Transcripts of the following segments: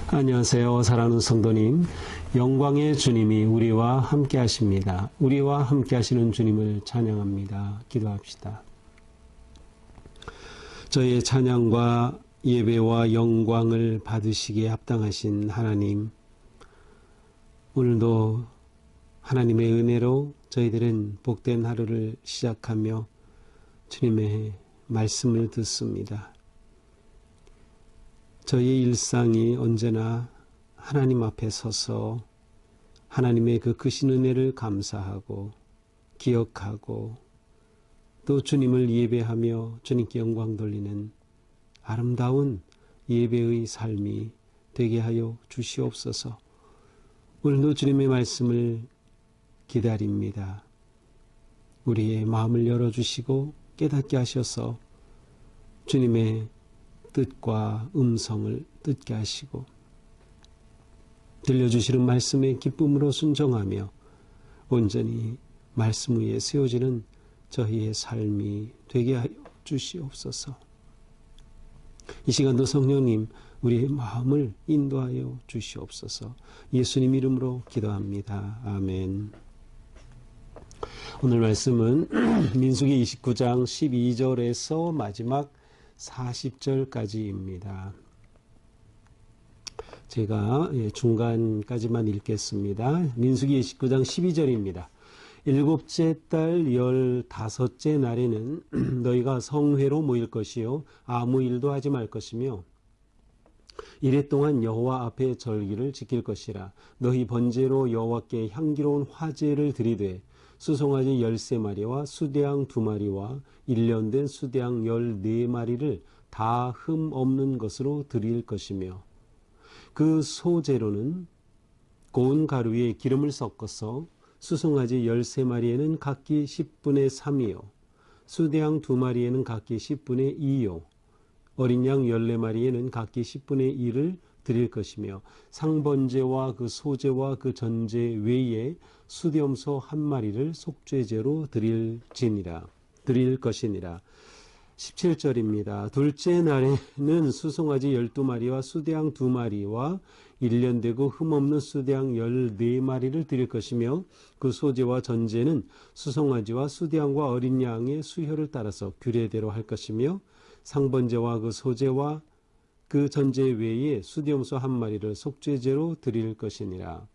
안녕하세요. 사랑하는 성도님, 영광의 주님이 우리와 함께 하십니다. 우리와 함께 하시는 주님을 찬양합니다. 기도합시다. 저의 찬양과 예배와 영광을 받으시기에 합당하신 하나님, 오늘도 하나님의 은혜로 저희들은 복된 하루를 시작하며 주님의 말씀을 듣습니다. 저희의 일상이 언제나 하나님 앞에 서서 하나님의 그 크신 은혜를 감사하고 기억하고 또 주님을 예배하며 주님께 영광 돌리는 아름다운 예배의 삶이 되게 하여 주시옵소서. 오늘도 주님의 말씀을 기다립니다. 우리의 마음을 열어주시고 깨닫게 하셔서 주님의 뜻과 음성을 듣게 하시고 들려주시는 말씀에 기쁨으로 순종하며 온전히 말씀 위에 세워지는 저희의 삶이 되게 하여 주시옵소서. 이 시간도 성령님 우리의 마음을 인도하여 주시옵소서. 예수님 이름으로 기도합니다. 아멘. 오늘 말씀은 민수기 29장 12절에서 마지막 40절까지입니다. 제가 중간까지만 읽겠습니다. 민수기 29장 12절입니다. 일곱째 달 15째 날에는 너희가 성회로 모일 것이요 아무 일도 하지 말 것이며 이래 동안 여호와 앞에 절기를 지킬 것이라. 너희 번제로 여호와께 향기로운 화제를 드리되 수송아지 13마리와 수대양 2마리와 1년 된 수대양 14마리를 다 흠 없는 것으로 드릴 것이며 그 소재로는 고운 가루 위에 기름을 섞어서 수송아지 13마리에는 각기 10분의 3이요 수대양 2마리에는 각기 10분의 2요 어린 양 14마리에는 각기 10분의 1을 드릴 것이며 상번제와 그 소제와 그 전제 외에 수염소 1마리를 속죄제로 드릴 것이니라. 17절입니다. 둘째 날에는 수송아지 12마리와 수대양 2마리와 1년 되고 흠없는 수대양 14마리를 드릴 것이며 그 소제와 전제는 수송아지와 수대양과 어린 양의 수혈을 따라서 규례대로 할 것이며 상번제와 그 소제와 그 전제 외에 수염소 1마리를 속죄제로 드릴 것이니라.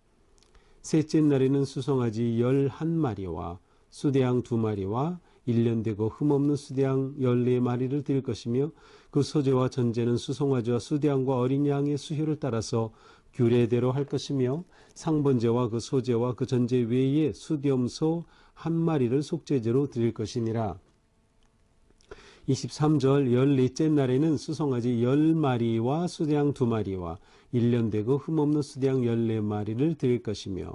셋째 날에는 수송아지 11마리와 수대양 2마리와 1년 되고 흠없는 수대양 14마리를 드릴 것이며 그 소제와 전제는 수송아지와 수대양과 어린 양의 수혈을 따라서 규례대로 할 것이며 상번제와 그 소제와 그 전제 외에 수염소 1마리를 속죄제로 드릴 것이니라. 23절 14째 날에는 수송아지 10마리와 수대양 2마리와 1년 되고 흠없는 수대양 14마리를 드릴 것이며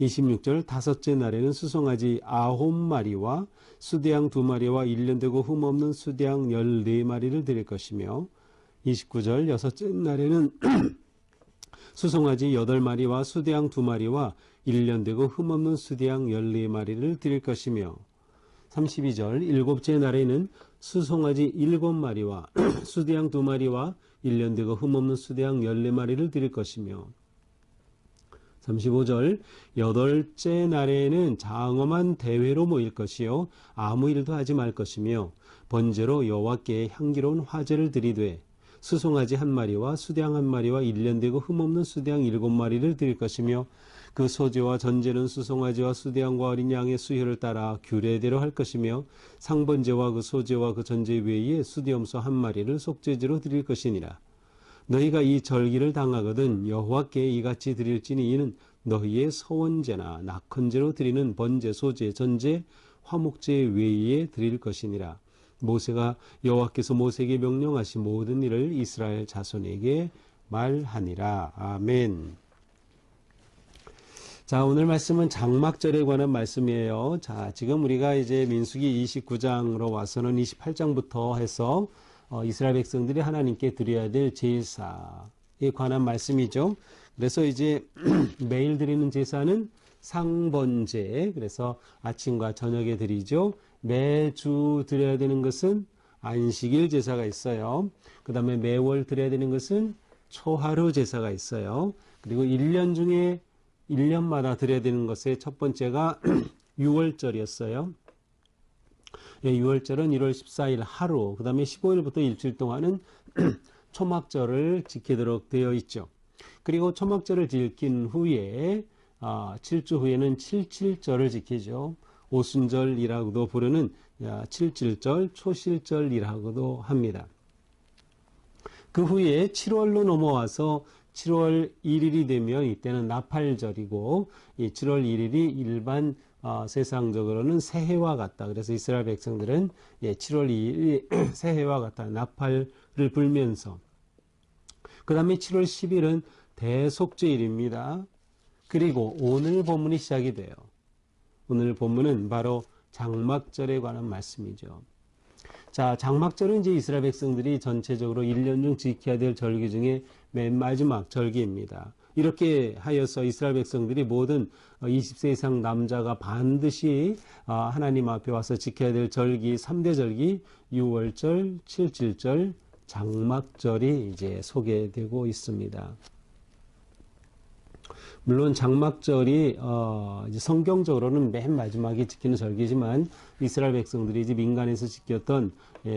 26절 다섯째 날에는 수송아지 9마리와 수대양 2마리와 1년 되고 흠없는 수대양 14마리를 드릴 것이며 29절 여섯째 날에는 수송아지 8마리와 수대양 2마리와 1년 되고 흠없는 수대양 14마리를 드릴 것이며 32절 일곱째 날에는 수송아지 7마리와 수대양 2마리와 1년 되고 흠없는 수대양 14마리를 드릴 것이며 35절 여덟째 날에는 장엄한 대회로 모일 것이요 아무 일도 하지 말 것이며 번제로 여호와께 향기로운 화제를 드리되 수송아지 1마리와 수대양 1마리와 1년 되고 흠없는 수대양 7마리를 드릴 것이며 그 소제와 전제는 수송아지와 수대양과 어린 양의 수혈을 따라 규례대로 할 것이며 상번제와 그 소제와 그 전제 외에 수염소 1마리를 속죄제로 드릴 것이니라. 너희가 이 절기를 당하거든 여호와께 이같이 드릴지니 이는 너희의 서원제나 낙헌제로 드리는 번제, 소제, 전제, 화목제 외에 드릴 것이니라. 모세가 여호와께서 모세에게 명령하신 모든 일을 이스라엘 자손에게 말하니라. 아멘. 자, 오늘 말씀은 장막절에 관한 말씀이에요. 자, 지금 우리가 이제 민수기 29장으로 와서는 28장부터 해서 이스라엘 백성들이 하나님께 드려야 될 제사에 관한 말씀이죠. 그래서 이제 매일 드리는 제사는 상번제, 그래서 아침과 저녁에 드리죠. 매주 드려야 되는 것은 안식일 제사가 있어요. 그 다음에 매월 드려야 되는 것은 초하루 제사가 있어요. 그리고 1년 중에 1년마다 드려야 되는 것의 첫 번째가 6월절이었어요. 6월절은 1월 14일 하루, 그 다음에 15일부터 일주일 동안은 초막절을 지키도록 되어 있죠. 그리고 초막절을 지킨 후에 7주 후에는 칠칠절을 지키죠. 오순절이라고도 부르는 칠칠절, 초실절이라고도 합니다. 그 후에 7월로 넘어와서 7월 1일이 되면 이때는 나팔절이고, 이 7월 1일이 일반 세상적으로는 새해와 같다. 그래서 이스라엘 백성들은 7월 2일이 새해와 같다. 나팔을 불면서. 그 다음에 7월 10일은 대속죄일입니다. 그리고 오늘 본문이 시작이 돼요. 오늘 본문은 바로 장막절에 관한 말씀이죠. 자, 장막절은 이제 이스라엘 백성들이 전체적으로 1년 중 지켜야 될 절기 중에 맨 마지막 절기입니다. 이렇게 하여서 이스라엘 백성들이 모든 20세 이상 남자가 반드시 하나님 앞에 와서 지켜야 될 절기, 3대 절기, 6월절, 칠칠절, 장막절이 이제 소개되고 있습니다. 물론 장막절이 이제 성경적으로는 맨 마지막에 지키는 절기지만 이스라엘 백성들이 이제 민간에서 지켰던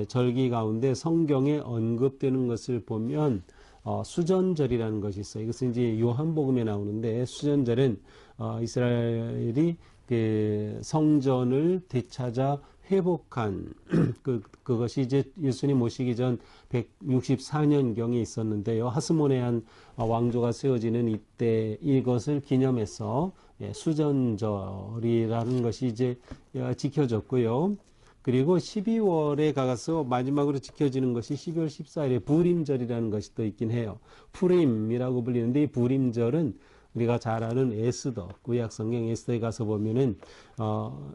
절기 가운데 성경에 언급되는 것을 보면 수전절이라는 것이 있어요. 이것은 이제 요한복음에 나오는데, 수전절은 이스라엘이 그 성전을 되찾아 회복한 그것이 이제 예수님 오시기 전 164년경에 있었는데요. 하스모네안 왕조가 세워지는 이때 이것을 기념해서 수전절이라는 것이 이제 지켜졌고요. 그리고 12월에 가서 마지막으로 지켜지는 것이 12월 14일에 부림절이라는 것이 또 있긴 해요. 푸림이라고 불리는데, 이 부림절은 우리가 잘 아는 에스더, 구약 성경 에스더에 가서 보면은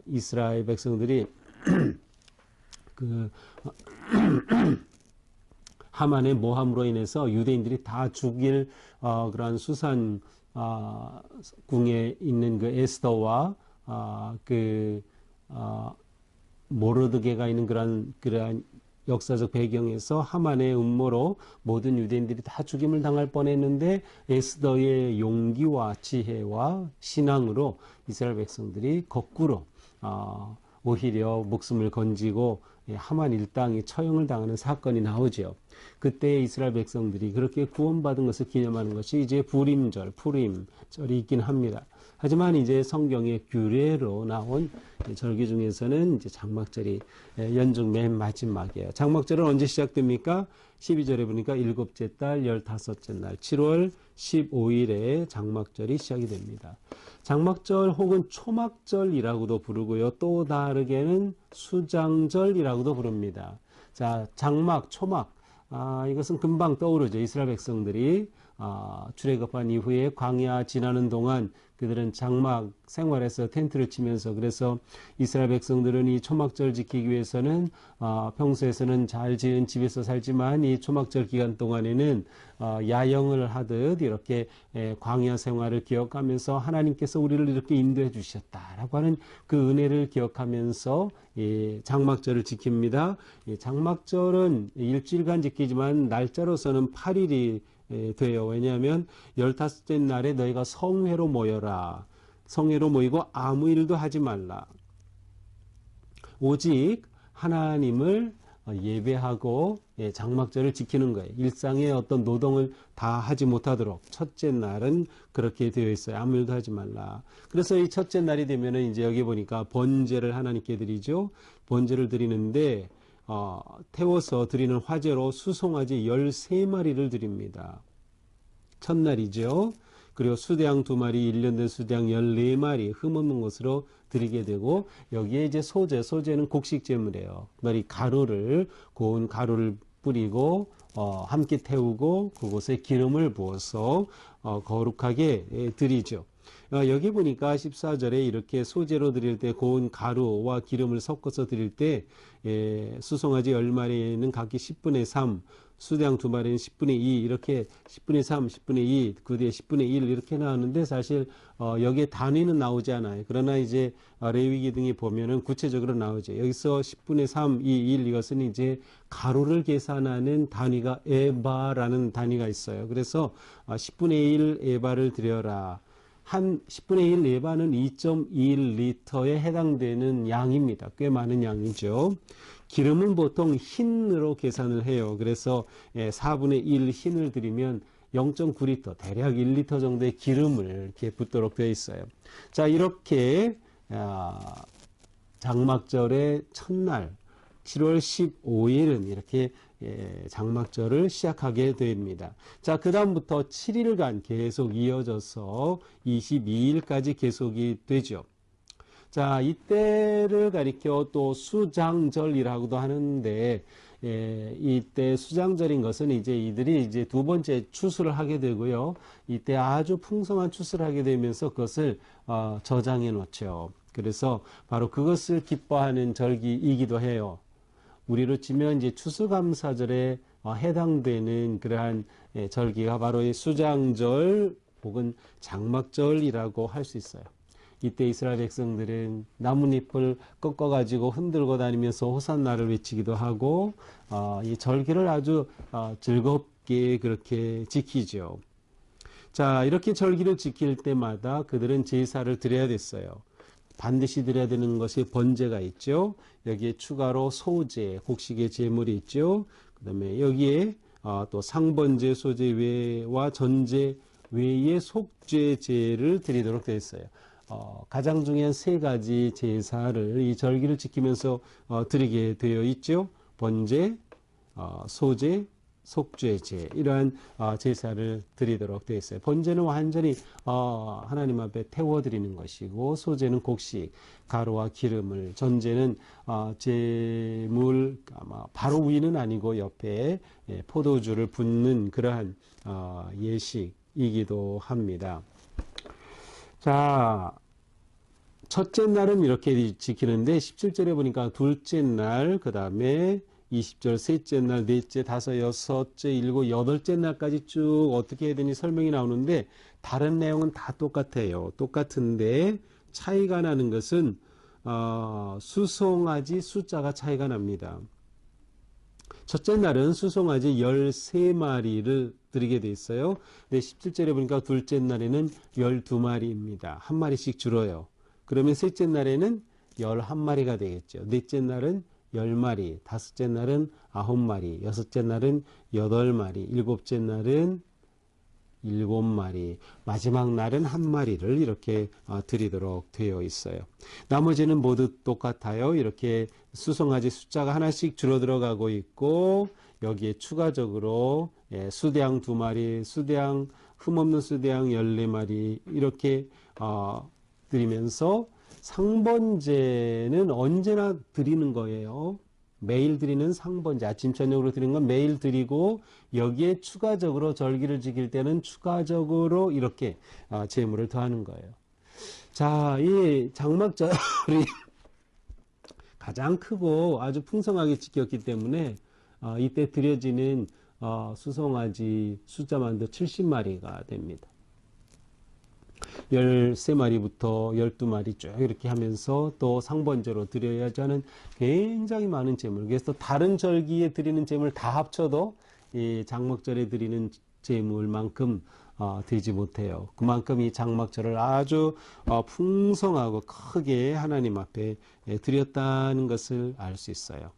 이스라엘 백성들이 그 하만의 모함으로 인해서 유대인들이 다 죽일 그러한 수산 궁에 있는 그 에스더와 모르드게가 있는 그러한 역사적 배경에서 하만의 음모로 모든 유대인들이 다 죽임을 당할 뻔했는데, 에스더의 용기와 지혜와 신앙으로 이스라엘 백성들이 거꾸로 오히려 목숨을 건지고 하만 일당이 처형을 당하는 사건이 나오죠. 그때 이스라엘 백성들이 그렇게 구원받은 것을 기념하는 것이 이제 부림절, 푸림절이 있긴 합니다. 하지만 이제 성경의 규례로 나온 절기 중에서는 이제 장막절이 연중 맨 마지막이에요. 장막절은 언제 시작됩니까? 12절에 보니까 일곱째 달 15째 날 7월 15일에 장막절이 시작이 됩니다. 장막절 혹은 초막절이라고도 부르고요. 또 다르게는 수장절이라고도 부릅니다. 자, 장막, 초막. 이것은 금방 떠오르죠. 이스라엘 백성들이 출애굽한 이후에 광야 지나는 동안 그들은 장막 생활에서 텐트를 치면서, 그래서 이스라엘 백성들은 이 초막절 지키기 위해서는 평소에서는 잘 지은 집에서 살지만 이 초막절 기간 동안에는 야영을 하듯 이렇게 광야 생활을 기억하면서 하나님께서 우리를 이렇게 인도해 주셨다라고 하는 그 은혜를 기억하면서 장막절을 지킵니다. 장막절은 일주일간 지키지만 날짜로서는 8일이 돼요. 왜냐하면 15째 날에 너희가 성회로 모여라. 성회로 모이고 아무 일도 하지 말라. 오직 하나님을 예배하고 장막절을 지키는 거예요. 일상의 어떤 노동을 다 하지 못하도록 첫째 날은 그렇게 되어 있어요. 아무 일도 하지 말라. 그래서 이 첫째 날이 되면은 이제 여기 보니까 번제를 하나님께 드리죠. 번제를 드리는데 태워서 드리는 화제로 수송아지 13마리를 드립니다. 첫날이죠. 그리고 수대양 2마리, 1년 된 수대양 14마리 흠없는 것으로 드리게 되고, 여기에 이제 소제는 곡식제물이에요. 고운 가루를 뿌리고 함께 태우고 그곳에 기름을 부어서 거룩하게 드리죠. 여기 보니까 14절에 이렇게 소제로 드릴 때 고운 가루와 기름을 섞어서 드릴 때 수송아지 10마리는 각기 10분의 3, 수량 2마리는 10분의 2 이렇게 10분의 3, 10분의 2, 그 뒤에 10분의 1 이렇게 나오는데 사실 여기에 단위는 나오지 않아요. 그러나 이제 레위기 등에 보면은 구체적으로 나오죠. 여기서 10분의 3, 2, 1 이것은 이제 가로를 계산하는 단위가 에바라는 단위가 있어요. 그래서 10분의 1 에바를 드려라. 한 10분의 1 에바는 2.21리터에 해당되는 양입니다. 꽤 많은 양이죠. 기름은 보통 흰으로 계산을 해요. 그래서 4분의 1 흰을 드리면 0.9리터, 대략 1리터 정도의 기름을 이렇게 붓도록 되어 있어요. 자, 이렇게 장막절의 첫날 7월 15일은 이렇게 장막절을 시작하게 됩니다. 자, 그 다음부터 7일간 계속 이어져서 22일까지 계속이 되죠. 자, 이때를 가리켜 또 수장절이라고도 하는데, 이때 수장절인 것은 이제 이들이 이제 두 번째 추수를 하게 되고요. 이때 아주 풍성한 추수를 하게 되면서 그것을 저장해 놓죠. 그래서 바로 그것을 기뻐하는 절기이기도 해요. 우리로 치면 이제 추수감사절에 해당되는 그러한 절기가 바로 이 수장절 혹은 장막절이라고 할 수 있어요. 이때 이스라엘 백성들은 나뭇잎을 꺾어가지고 흔들고 다니면서 호산나를 외치기도 하고 이 절기를 아주 즐겁게 그렇게 지키죠. 자, 이렇게 절기를 지킬 때마다 그들은 제사를 드려야 됐어요. 반드시 드려야 되는 것이 번제가 있죠. 여기에 추가로 소제, 곡식의 제물이 있죠. 그 다음에 여기에 또 상번제, 소제 외와 전제 외의 속죄제를 드리도록 되어 있어요. 가장 중요한 세 가지 제사를 이 절기를 지키면서 드리게 되어 있죠. 번제, 소제, 속죄제 이러한 제사를 드리도록 되어 있어요. 번제는 완전히 하나님 앞에 태워드리는 것이고 소제는 곡식, 가루와 기름을, 전제는 제물 바로 위는 아니고 옆에 포도주를 붓는 그러한 예식이기도 합니다. 자, 첫째 날은 이렇게 지키는데 17절에 보니까 둘째 날, 그 다음에 20절 셋째 날, 넷째, 다섯, 여섯째, 일곱, 여덟째 날까지 쭉 어떻게 해야 되니 설명이 나오는데 다른 내용은 다 똑같아요. 똑같은데 차이가 나는 것은 수송아지 숫자가 차이가 납니다. 첫째 날은 수송아지 13마리를 드리게 돼 있어요. 근데 17절에 보니까 둘째 날에는 12마리입니다. 한 마리씩 줄어요. 그러면 셋째 날에는 11마리가 되겠죠. 넷째 날은 10마리, 다섯째 날은 9마리, 여섯째 날은 8마리, 일곱째 날은 7마리, 마지막 날은 1마리를 이렇게 드리도록 되어 있어요. 나머지는 모두 똑같아요. 이렇게 수송아지 숫자가 하나씩 줄어들어가고 있고 여기에 추가적으로 수대양 2마리, 수대양 흠없는 수대양 14마리 이렇게 드리면서 상번제는 언제나 드리는 거예요. 매일 드리는 상번제, 아침 저녁으로 드리는 건 매일 드리고 여기에 추가적으로 절기를 지킬 때는 추가적으로 이렇게 제물을 더하는 거예요. 자, 이 장막절이 가장 크고 아주 풍성하게 지켰기 때문에 이때 드려지는 수송아지 숫자만도 70마리가 됩니다. 13마리부터 12마리 쭉 이렇게 하면서 또 상번제로 드려야지 하는 굉장히 많은 제물. 그래서 다른 절기에 드리는 제물 다 합쳐도 이 장막절에 드리는 제물만큼 되지 못해요. 그만큼 이 장막절을 아주 풍성하고 크게 하나님 앞에 드렸다는 것을 알 수 있어요.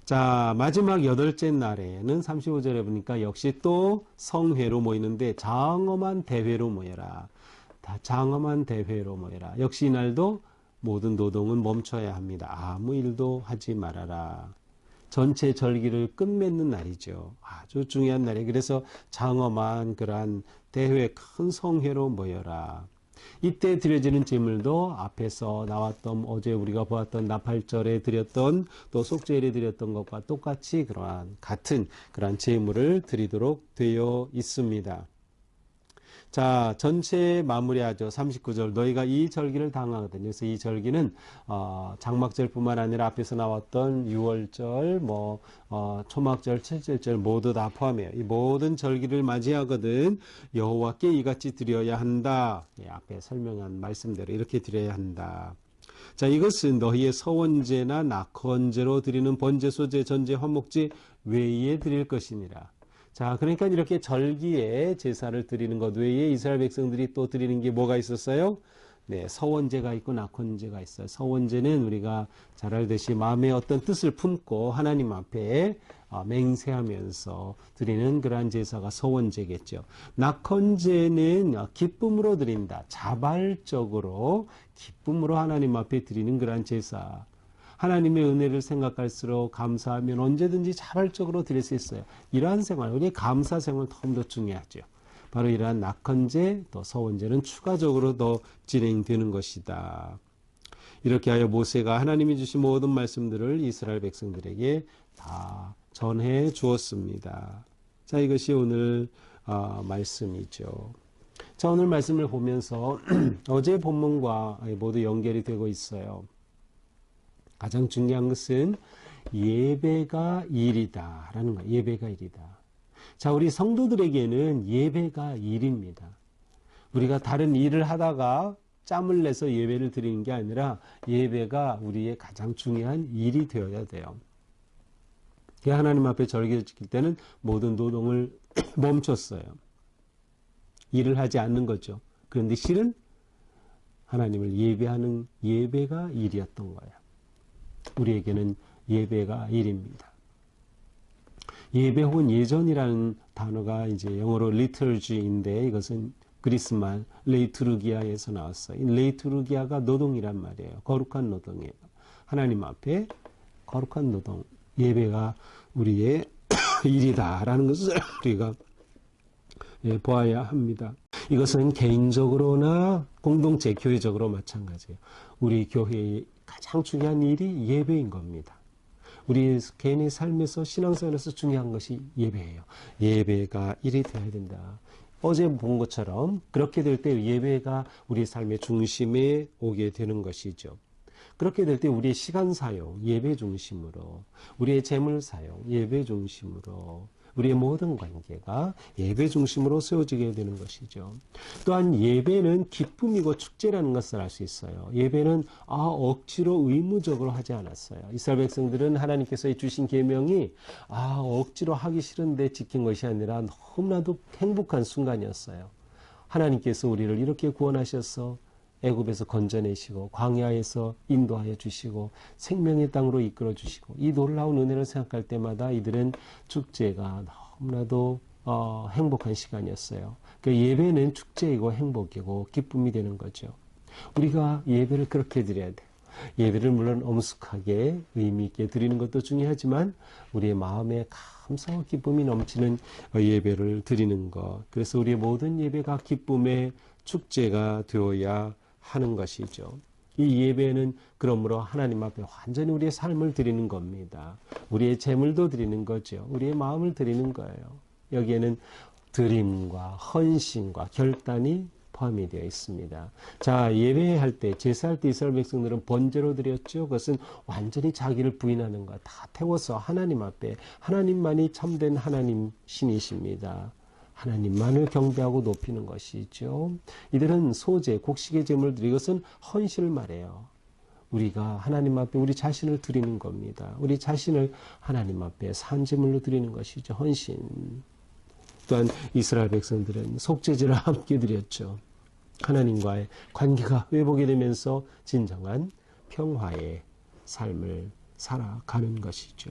자, 마지막 여덟째 날에는 35절에 보니까 역시 또 성회로 모이는데 장엄한 대회로 모여라. 장엄한 대회로 모여라. 역시 이날도 모든 노동은 멈춰야 합니다. 아무 일도 하지 말아라. 전체 절기를 끝맺는 날이죠. 아주 중요한 날이에요. 그래서 장엄한 그러한 대회, 큰 성회로 모여라. 이때 드려지는 제물도 앞에서 나왔던 어제 우리가 보았던 나팔절에 드렸던 또 속죄일에 드렸던 것과 똑같이 그러한 같은 그러한 제물을 드리도록 되어 있습니다. 자, 전체 마무리하죠. 39절. 너희가 이 절기를 당하거든. 그래서 이 절기는 장막절뿐만 아니라 앞에서 나왔던 유월절, 초막절, 칠절절 모두 다 포함해요. 이 모든 절기를 맞이하거든 여호와께 이같이 드려야 한다. 예, 앞에 설명한 말씀대로 이렇게 드려야 한다. 자, 이것은 너희의 서원제나 낙헌제로 드리는 번제, 소제, 전제, 화목제 외에 드릴 것이니라. 자, 그러니까 이렇게 절기에 제사를 드리는 것 외에 이스라엘 백성들이 또 드리는 게 뭐가 있었어요? 네, 서원제가 있고 낙헌제가 있어요. 서원제는 우리가 잘 알듯이 마음의 어떤 뜻을 품고 하나님 앞에 맹세하면서 드리는 그러한 제사가 서원제겠죠. 낙헌제는 기쁨으로 드린다. 자발적으로 기쁨으로 하나님 앞에 드리는 그러한 제사. 하나님의 은혜를 생각할수록 감사하면 언제든지 자발적으로 드릴 수 있어요. 이러한 생활, 우리 감사 생활 더 중요하죠. 바로 이러한 낙헌제, 또 서원제는 추가적으로 더 진행되는 것이다. 이렇게 하여 모세가 하나님이 주신 모든 말씀들을 이스라엘 백성들에게 다 전해 주었습니다. 자, 이것이 오늘 말씀이죠. 자, 오늘 말씀을 보면서 어제 본문과 모두 연결이 되고 있어요. 가장 중요한 것은 예배가 일이다라는 거예요. 예배가 일이다. 자, 우리 성도들에게는 예배가 일입니다. 우리가 다른 일을 하다가 짬을 내서 예배를 드리는 게 아니라 예배가 우리의 가장 중요한 일이 되어야 돼요. 하나님 앞에 절기를 지킬 때는 모든 노동을 멈췄어요. 일을 하지 않는 거죠. 그런데 실은 하나님을 예배하는 예배가 일이었던 거예요. 우리에게는 예배가 일입니다. 예배 혹은 예전이라는 단어가 이제 영어로 liturgy인데 이것은 그리스말 레이투르기아에서 나왔어요. 레이투르기아가 노동이란 말이에요. 거룩한 노동이에요. 하나님 앞에 거룩한 노동, 예배가 우리의 일이다라는 것을 우리가 보아야 합니다. 이것은 개인적으로나 공동체, 교회적으로 마찬가지예요. 우리 교회의 가장 중요한 일이 예배인 겁니다. 우리 개인의 삶에서 신앙생활에서 중요한 것이 예배예요. 예배가 일이 되어야 된다. 어제 본 것처럼 그렇게 될 때 예배가 우리 삶의 중심에 오게 되는 것이죠. 그렇게 될 때 우리의 시간 사용, 예배 중심으로, 우리의 재물 사용, 예배 중심으로, 우리의 모든 관계가 예배 중심으로 세워지게 되는 것이죠. 또한 예배는 기쁨이고 축제라는 것을 알 수 있어요. 예배는 억지로 의무적으로 하지 않았어요. 이스라엘 백성들은 하나님께서 주신 계명이 억지로 하기 싫은데 지킨 것이 아니라 너무나도 행복한 순간이었어요. 하나님께서 우리를 이렇게 구원하셔서 애굽에서 건져내시고 광야에서 인도하여 주시고 생명의 땅으로 이끌어 주시고 이 놀라운 은혜를 생각할 때마다 이들은 축제가 너무나도 행복한 시간이었어요. 그러니까 예배는 축제이고 행복이고 기쁨이 되는 거죠. 우리가 예배를 그렇게 드려야 돼요. 예배를 물론 엄숙하게 의미 있게 드리는 것도 중요하지만 우리의 마음에 감사와 기쁨이 넘치는 예배를 드리는 것. 그래서 우리의 모든 예배가 기쁨의 축제가 되어야 하는 것이죠. 이 예배는 그러므로 하나님 앞에 완전히 우리의 삶을 드리는 겁니다. 우리의 재물도 드리는 거죠. 우리의 마음을 드리는 거예요. 여기에는 드림과 헌신과 결단이 포함이 되어 있습니다. 자, 예배할 때, 제사할 때 이스라엘 백성들은 번제로 드렸죠. 그것은 완전히 자기를 부인하는 것, 다 태워서 하나님 앞에, 하나님만이 참된 하나님 신이십니다. 하나님만을 경배하고 높이는 것이죠. 이들은 소제, 곡식의 제물을 드리는 것은 헌신을 말해요. 우리가 하나님 앞에 우리 자신을 드리는 겁니다. 우리 자신을 하나님 앞에 산 제물로 드리는 것이죠. 헌신. 또한 이스라엘 백성들은 속죄제를 함께 드렸죠. 하나님과의 관계가 회복이 되면서 진정한 평화의 삶을 살아가는 것이죠.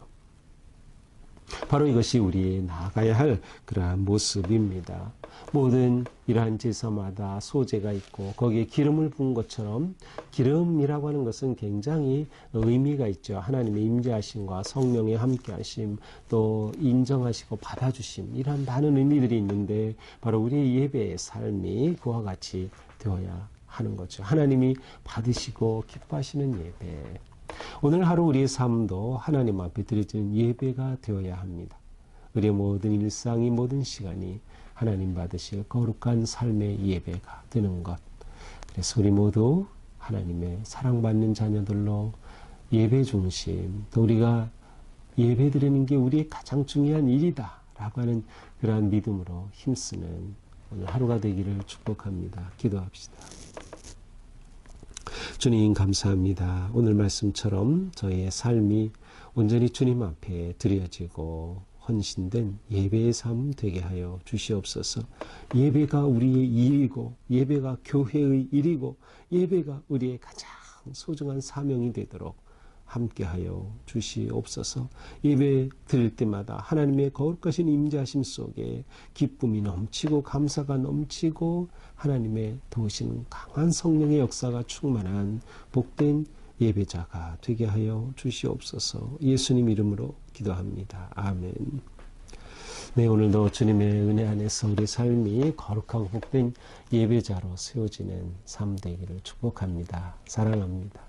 바로 이것이 우리 나아가야 할 그러한 모습입니다. 모든 이러한 제사마다 소제가 있고 거기에 기름을 부은 것처럼 기름이라고 하는 것은 굉장히 의미가 있죠. 하나님의 임재하심과 성령의 함께하심, 또 인정하시고 받아주심, 이러한 많은 의미들이 있는데 바로 우리의 예배의 삶이 그와 같이 되어야 하는 거죠. 하나님이 받으시고 기뻐하시는 예배. 오늘 하루 우리의 삶도 하나님 앞에 드려지는 예배가 되어야 합니다. 우리의 모든 일상이, 모든 시간이 하나님 받으실 거룩한 삶의 예배가 되는 것. 그래서 우리 모두 하나님의 사랑받는 자녀들로 예배 중심, 또 우리가 예배 드리는 게 우리의 가장 중요한 일이다 라고 하는 그러한 믿음으로 힘쓰는 오늘 하루가 되기를 축복합니다. 기도합시다. 주님 감사합니다. 오늘 말씀처럼 저희의 삶이 온전히 주님 앞에 드려지고 헌신된 예배의 삶 되게 하여 주시옵소서. 예배가 우리의 일이고 예배가 교회의 일이고 예배가 우리의 가장 소중한 사명이 되도록 함께하여 주시옵소서. 예배 드릴 때마다 하나님의 거룩하신 임재하심 속에 기쁨이 넘치고 감사가 넘치고 하나님의 도우신 강한 성령의 역사가 충만한 복된 예배자가 되게 하여 주시옵소서. 예수님 이름으로 기도합니다. 아멘. 네, 오늘도 주님의 은혜 안에서 우리 삶이 거룩하고 복된 예배자로 세워지는 삶 되기를 축복합니다. 사랑합니다.